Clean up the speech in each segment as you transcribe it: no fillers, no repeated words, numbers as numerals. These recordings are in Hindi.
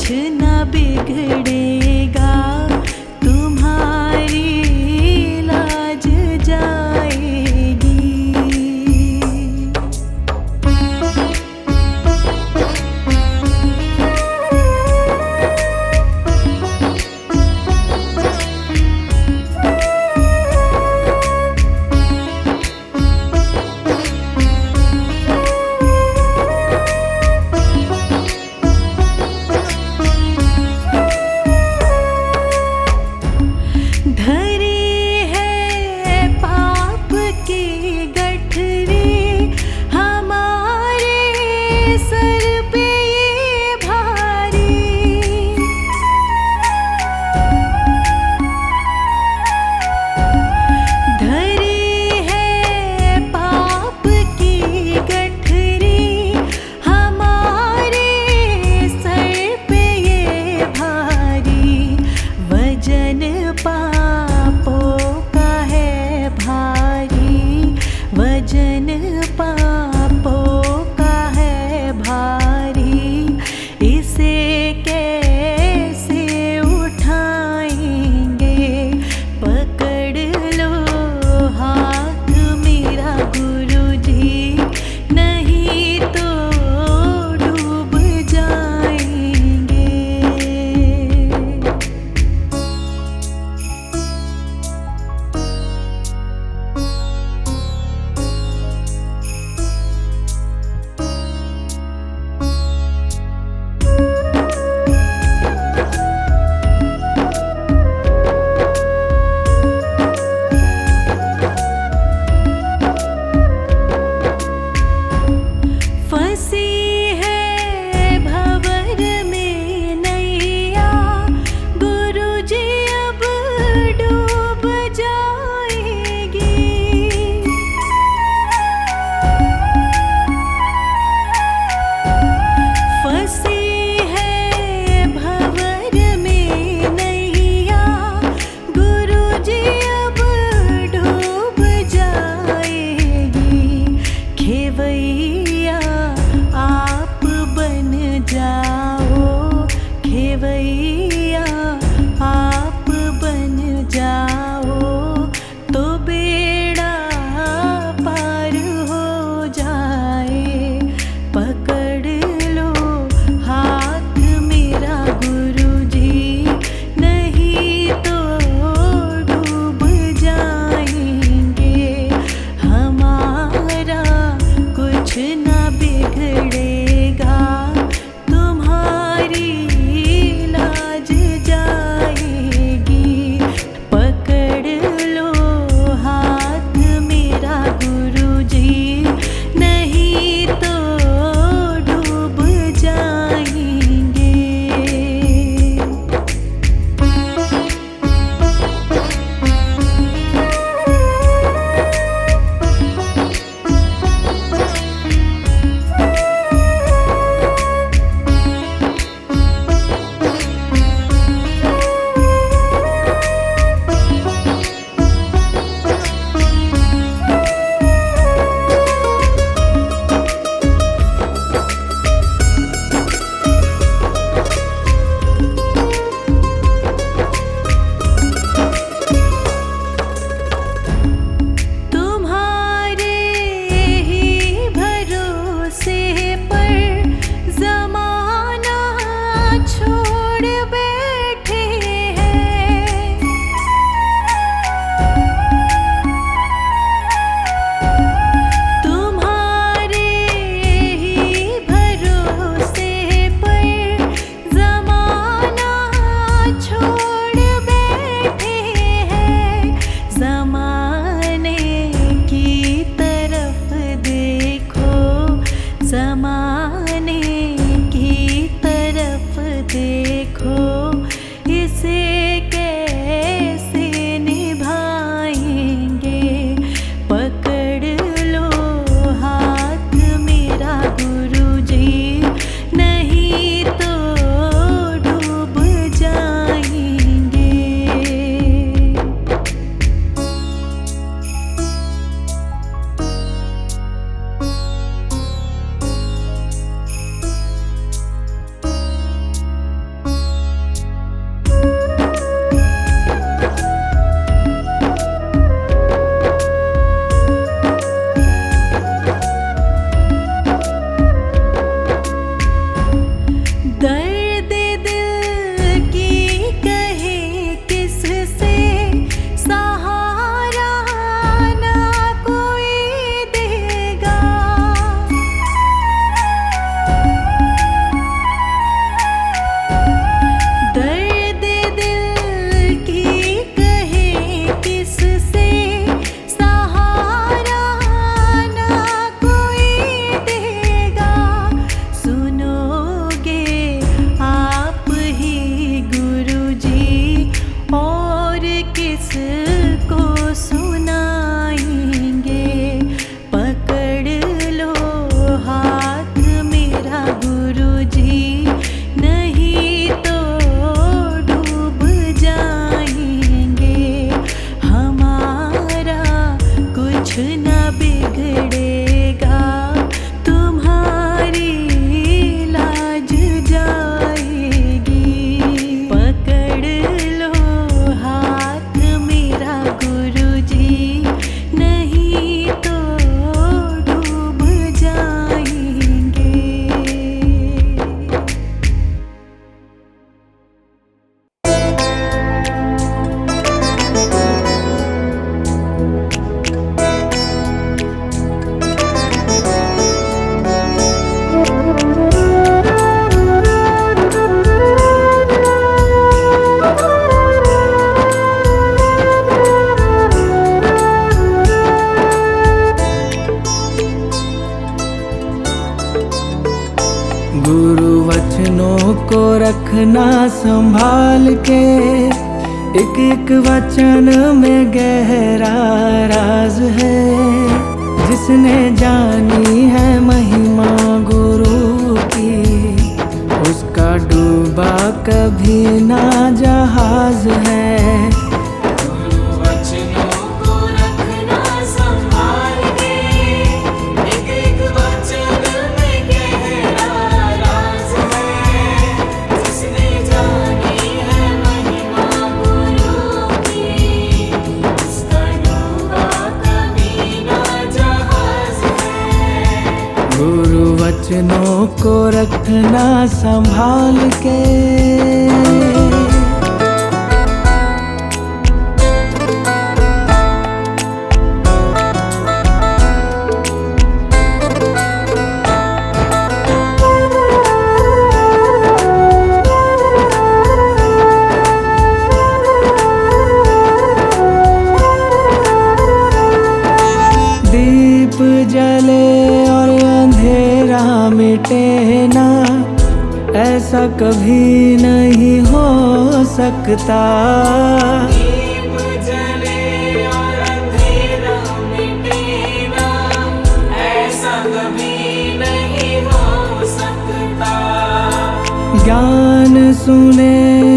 न बिगड़ेगा, तुम्हारी लाज जाएगी। धरी है पाप की गठरी, हमारे सर पे ये भारी। धरी है पाप की गठरी, हमारे सर पे ये भारी। वजन पापों का है भारी, वजन पापों का है भारी। इसे कैसे उठाएंगे, पकड़ लो हाथ मेरा गुरुजी, नहीं तो डूब जाएंगे। रखना संभाल के, एक एक वचन में गहरा राज है। जिसने जानी है महिमा गुरु की, उसका डूबा कभी ना जहाज है। गुरु वचनों को रखना संभाल के। दीप जले और अंधेरा मिटे ना, ऐसा कभी नहीं हो सकता। दीप जले और अंधेरा मिटे ना, ऐसा कभी नहीं हो सकता। ज्ञान सुने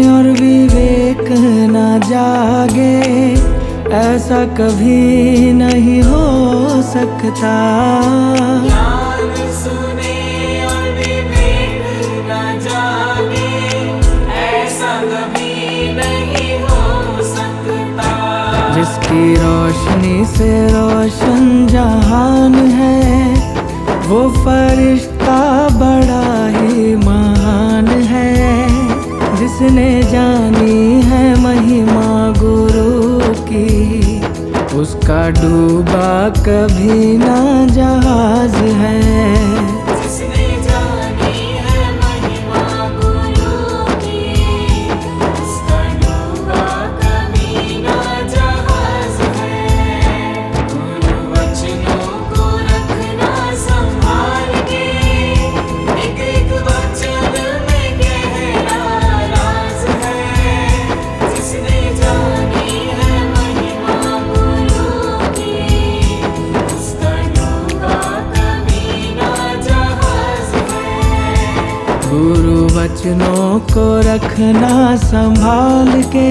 और विवेक न जागे, ऐसा कभी नहीं हो सकता। ज्ञान सुने और विवेक न जागे, ऐसा कभी नहीं हो सकता। जिसकी रोशनी से रोशन जहान है, वो फरिश्ता बड़ा ही महान है। जिसने जानी है महिमा गुरु की, उसका डूबा कभी ना जहाज है। जिसने जानी है महिमा गुरु की, उसका डूबा कभी ना जहाज है। गुरु वचनों को रखना संभाल के, एक एक वचन में गहरा राज है। जिसने जानी है महिमा गुरु की, उसका डूबा कभी ना जहाज है। गुरु वचनों को रखना संभाल के।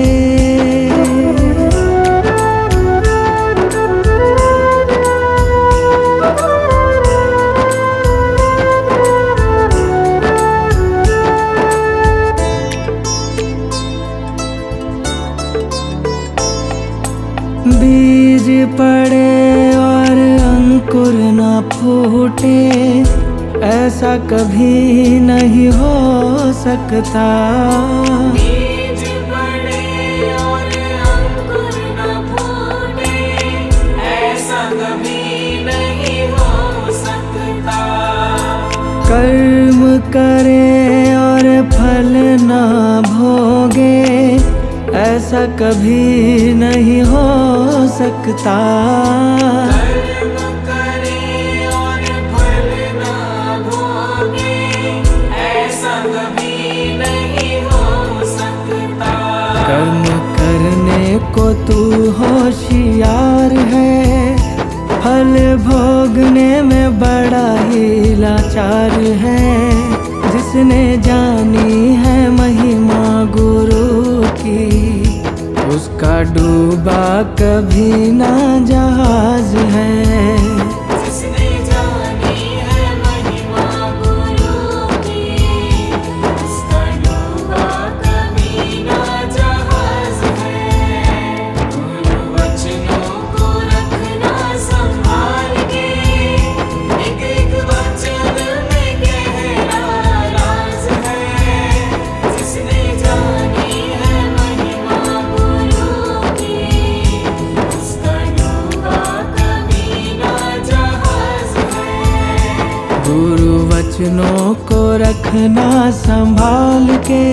बीज पड़े और अंकुर न फूटे, ऐसा कभी नहीं हो सकता। बीज पड़े और अंकुर न फूटे, ऐसा कभी नहीं हो सकता। कर्म करे और फल न भोगे, ऐसा कभी नहीं हो सकता। कर्म करे और फल ना भोगे, ऐसा कभी नहीं हो सकता। कर्म करने को तू होशियार है, फल भोगने में बड़ा ही लाचार है। जिसने जानी है महिमा गुरु की, उसका डूबा कभी ना जहाज है। जिसने जानी है महिमा गुरु की, उसका डूबा कभी ना जहाज है। गुरु वचनों को रखना संभाल के, एक एक वचन में गहरा राज है। जिसने जानी है महिमा गुरु की, उसका डूबा कभी ना जहाज है। गुरु वचनों को रखना संभाल के।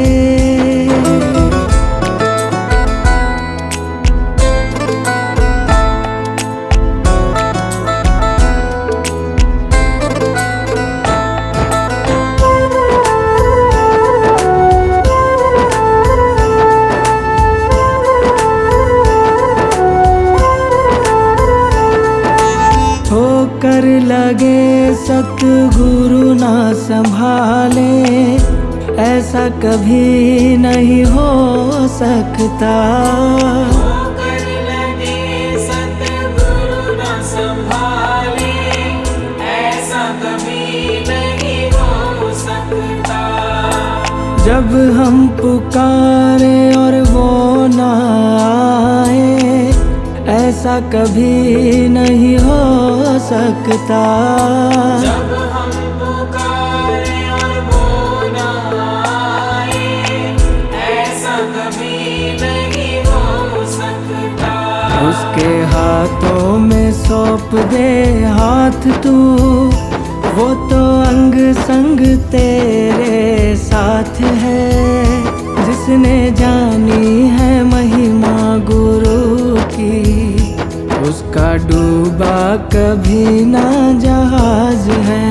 सतगुरु ना संभाले ऐसा कभी नहीं हो सकता। होकर लगे सतगुरु ना संभाले ऐसा कभी नहीं हो सकता। जब हम पुकारे और वो ना आए ऐसा कभी नहीं हो सकता। जब हम पुकारे और वो ना आए ऐसा कभी नहीं हो सकता। उसके हाथों में सौंप दे हाथ तू, वो तो अंग संग तेरे साथ है। जिसने जानी है महिमा गुरु की, उसका डूबा कभी ना जहाज है।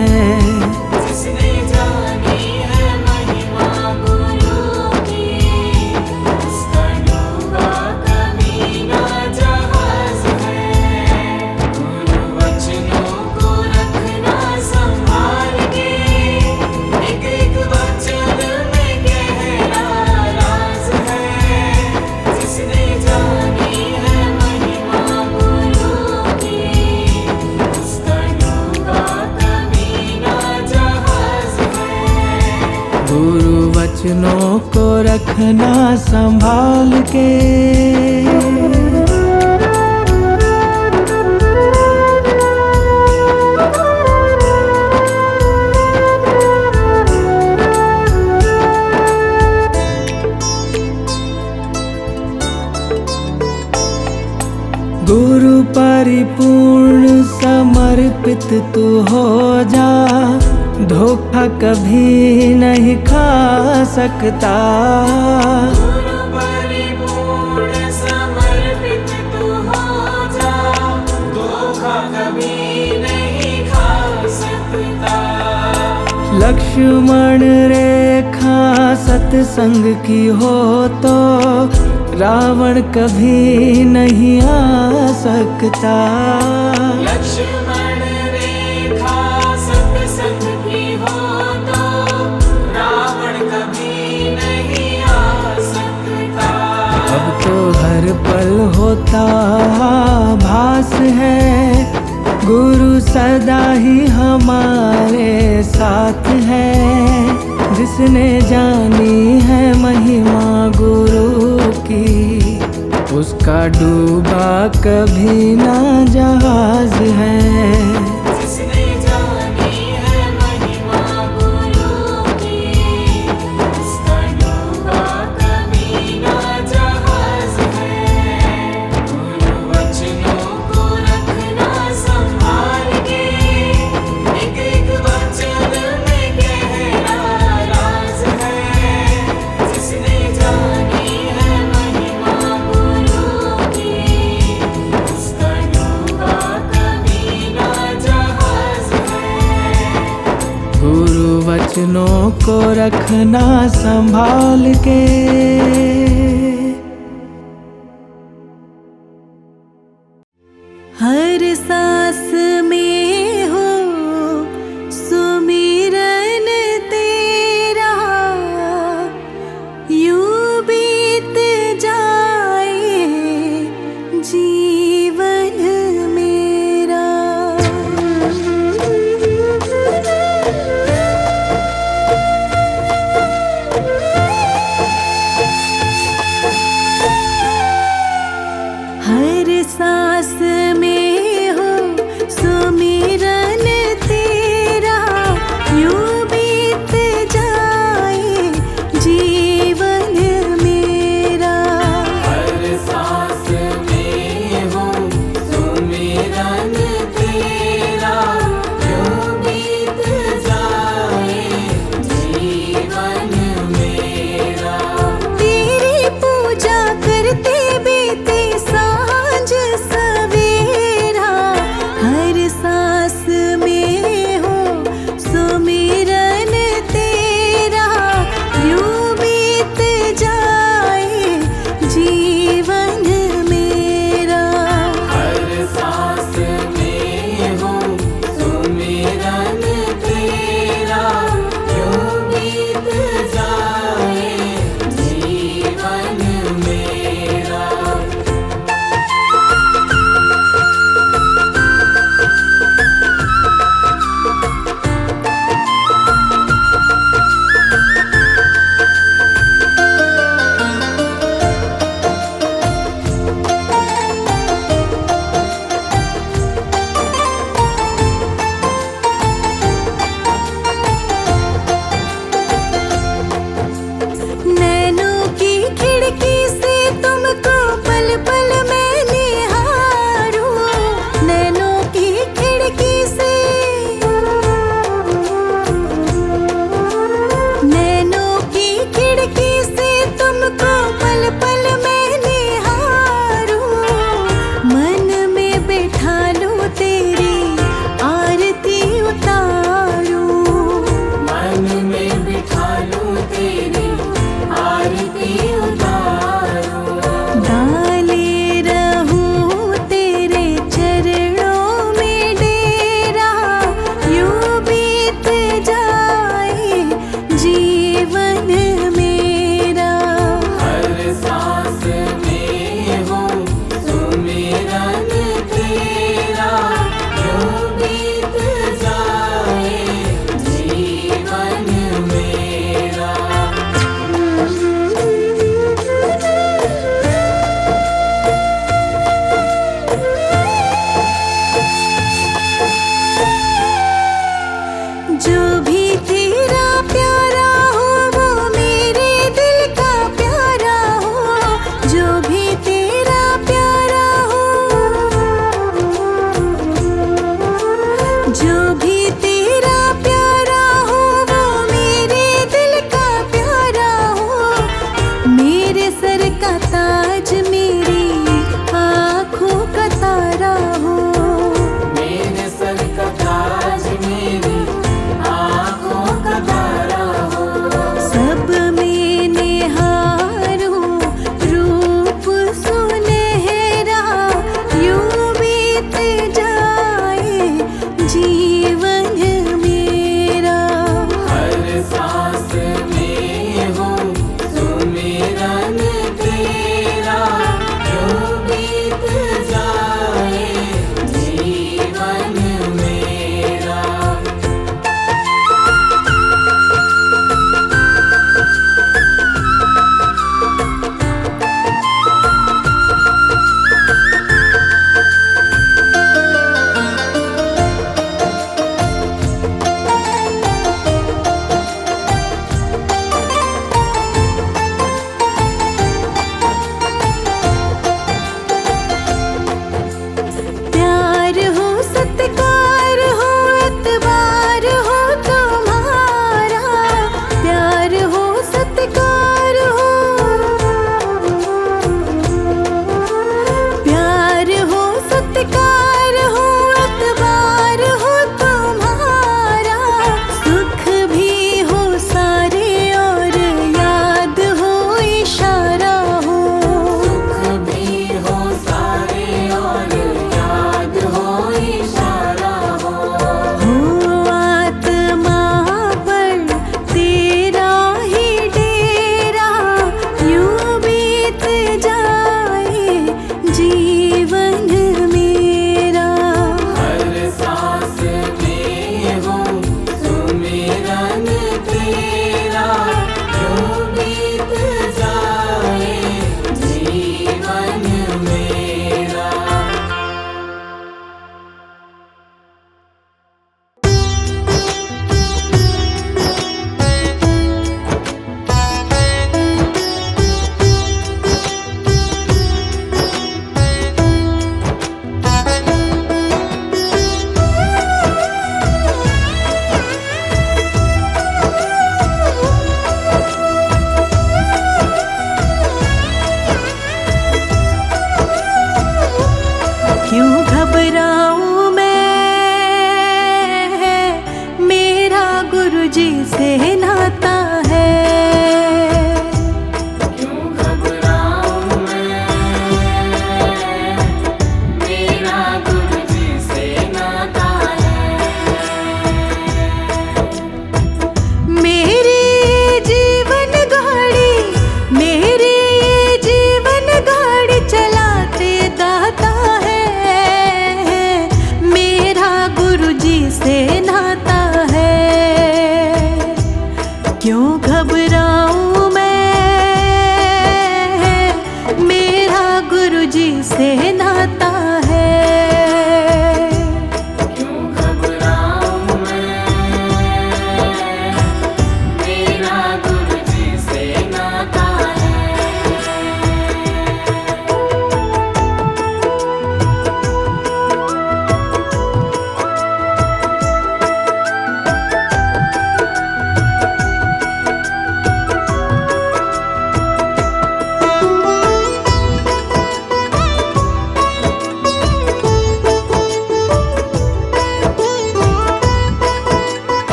जिसने जानी है महिमा गुरु की, उसका डूबा कभी ना जहाज है। गुरु वचनों को रखना संभाल के, एक एक वचन में गहरा राज है। जिसने जानी है महिमा गुरु की, उसका डूबा कभी ना जहाज है। गुरु वचनों को रखना संभाल के। गुरु परिपूर्ण समर्पित तू हो जा, धोखा कभी नहीं खा सकता। गुरु परिपूर्ण समर्पित तू हो जा, धोखा कभी नहीं खा सकता। लक्ष्मण रेखा सत्संग की हो तो रावण कभी नहीं आ सकता। लक्ष्मण रेखा सत्संग की हो तो रावण कभी नहीं आ सकता। अब तो हर पल होता भास है, गुरु सदा ही हमारे साथ है। जिसने जानी है महिमा गुरु की, उसका डूबा कभी ना जहाज है। जिसने जानी है महिमा गुरु की, उसका डूबा कभी ना जहाज है। गुरु वचनों को रखना संभाल के, एक एक वचन में गहरा राज है। जिसने जानी है महिमा गुरु की, उसका डूबा कभी ना जहाज है। गुरु वचनों को रखना संभाल के। हर सांस में हो सुमिरन तेरा, यूं बीत जाए जीवन मेरा।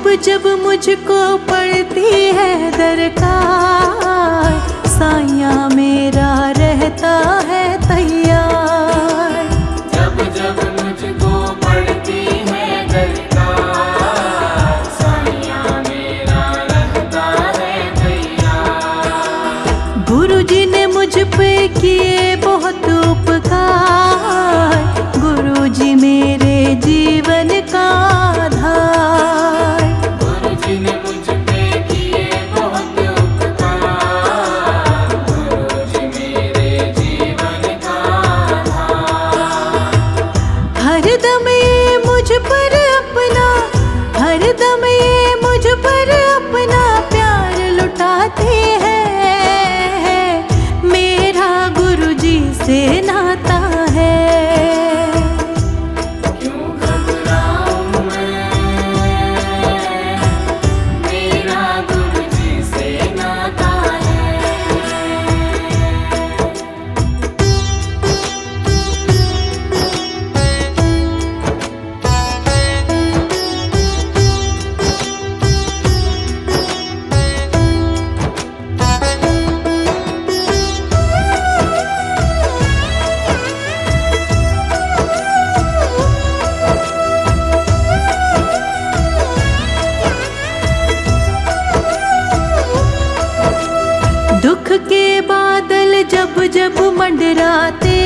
जब मुझको पड़ती है दरकार, साया मेरा रहता है तैयार। जब जब मुझको पड़ती है दरकार, साया मेरा रहता है तैयार। गुरुजी ने मुझ पे किए बहुत उपकार, गुरुजी मेरे जीवन का आधार। गुरुजी ने मुझ पे किए बहुत उपकार, गुरुजी मेरे जीवन का आधार। हरदम ये मुझ पर अपना, हरदम ये मुझ पर अपना प्यार लुटाते हैं। मेरा गुरुजी से नाता है। क्यों घबराऊं मैं, मेरा गुरुजी से नाता है। दुख के बादल जब जब मंडराते,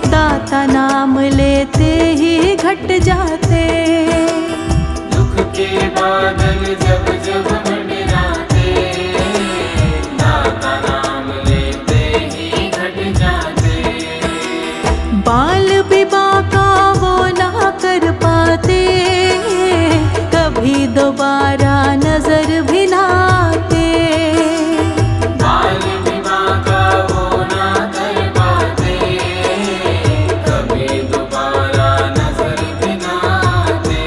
दाता नाम लेते ही घट जाते। दुख के बादल जब जब मंडराते, दाता नाम लेते ही घट जाते। बाल विवाह का वो ना कर पाते, कभी दोबारा नजर भी ना आते। बाल विवाह का वो ना कर पाते, कभी दोबारा नजर भी ना आते।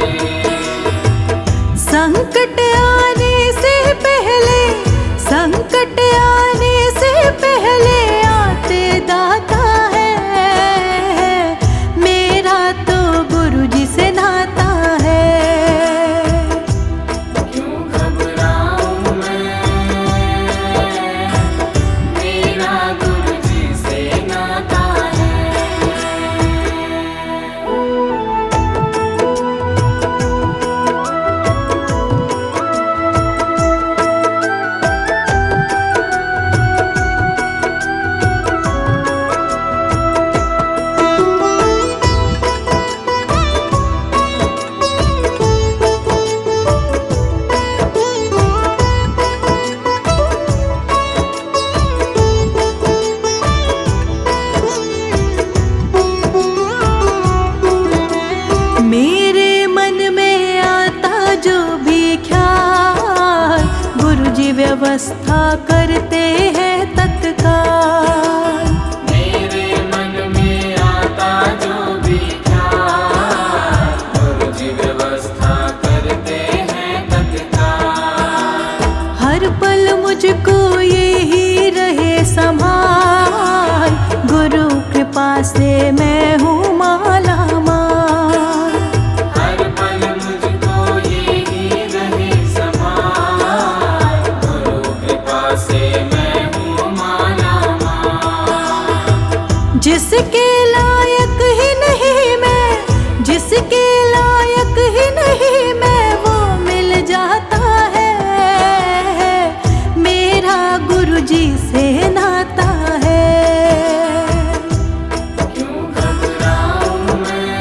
संकट आने से पहले, संकट आने से पहले आते दाता है। मेरा तो गुरुजी से नाता है। क्यों घबराऊं मैं, मेरा गुरुजी से नाता है। मेरे मन में आता जो भी ख्याल, गुरुजी व्यवस्था करते हैं तत्काल। मेरे मन में आता जो भी ख्याल, गुरुजी व्यवस्था करते हैं तत्काल। हर पल मुझको यही रहे संभाल, गुरु कृपा से मैं हूँ माला माल। हर पल मुझको यही रहे संभाल, गुरु कृपा से मैं हूँ माला माल। जिसके लायक ही नहीं मैं, जिसके लायक ही नहीं मैं, वो मिल जाता है। मेरा गुरुजी से नाता है। क्यों घबराऊं मैं,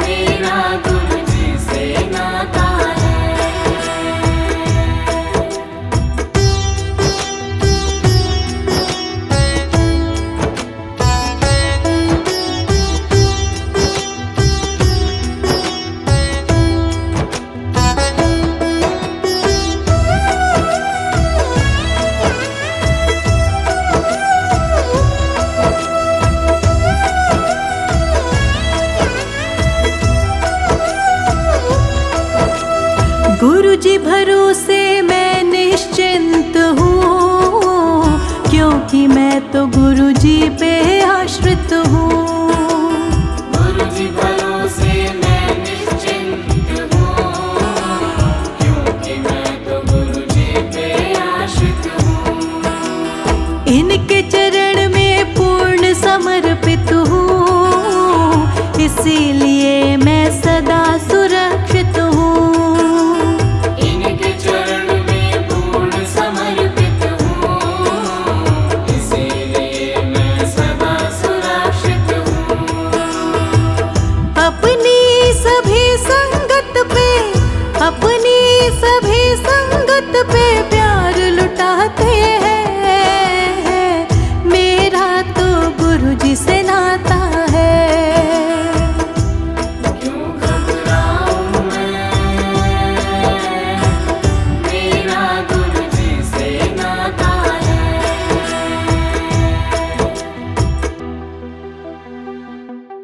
मेरा गुरुजी से नाता है। गुरुजी भरोसे मैं निश्चिंत हूँ, क्योंकि मैं तो गुरुजी पे आश्रित हूँ। गुरुजी भरोसे मैं निश्चिंत हंसी